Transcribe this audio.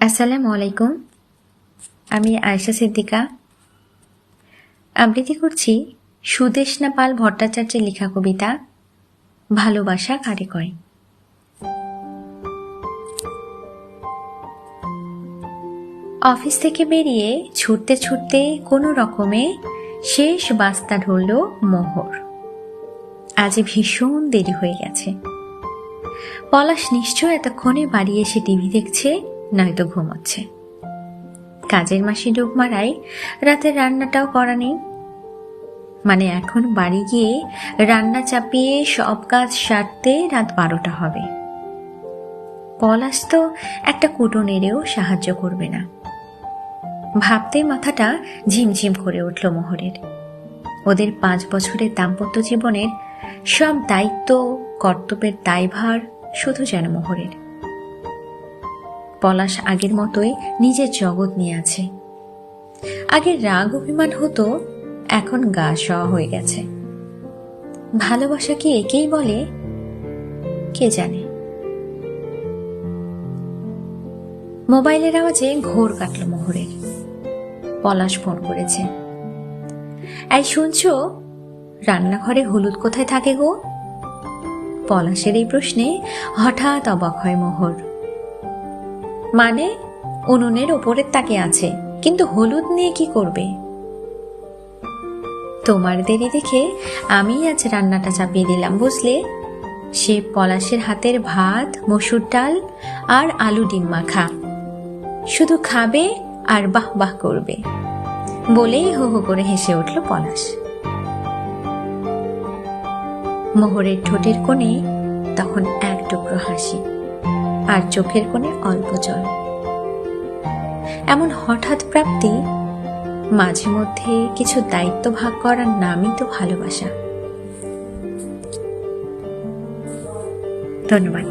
আসসালামু আলাইকুম। আমি আয়েশা সিদ্দিকা। আবৃত্তি করছি সুদেষ্ণা পাল ভট্টাচার্যের লেখা কবিতা ভালোবাসা কারে কয়। অফিস থেকে বেরিয়ে ছুটতে ছুটতে কোনো রকমে শেষ বাস্তা ধরল মোহর। আজ ভীষণ দেরি হয়ে গেছে। পলাশ নিশ্চয় এতক্ষণে বাড়ি এসে টিভি দেখছে, নয়তো ঘুমোচ্ছে। কাজের মাসি ডুব মারায় রাতের রান্নাটাও করা নেই। মানে এখন বাড়ি গিয়ে রান্না চাপিয়ে সব কাজ সারতে রাত 12টা হবে। পলাশ তো একটা কুটো নেড়েও সাহায্য করবে না। ভাবতে মাথাটা ঝিমঝিম করে উঠল মোহরের। ওদের 5 বছরের দাম্পত্য জীবনের সব দায়িত্ব কর্তব্যের দায়ভার শুধু যেন মোহরের। পলাশ আগের মতোই নিজের জগৎ নিয়ে আছে। আগে রাগ অভিমান হতো, এখন গা সওয়া হয়ে গেছে। ভালোবাসা কি একেই বলে? কে জানে। মোবাইলের আওয়াজে ঘোর কাটল মোহরের। পলাশ ফোন করেছে। এই শুনছো, রান্নাঘরে হলুদ কোথায় থাকে গো? পলাশের এই প্রশ্নে হঠাৎ অবাক হয় মোহর। মানে উনুনের ওপরের তাকে আছে, কিন্তু হলুদ নিয়ে কি করবে? তোমার দেরি দেখে আমি আজ রান্নাটা চাপিয়ে দিলাম, বুঝলে? সে পলাশের হাতের ভাত, মসুর ডাল আর আলু ডিম মাখা। শুধু খাবে আর বাহ বাহ করবে বলেই হো হো করে হেসে উঠল পলাশ। মোহরের ঠোঁটের কোণে তখন এক টুকরো হাসি, আর চোখের কোণে অল্প জল। এমন হঠাৎ প্রাপ্তি, মাঝে মধ্যে কিছু দায়িত্ব ভাগ করার নামই তো ভালোবাসা। ধন্যবাদ।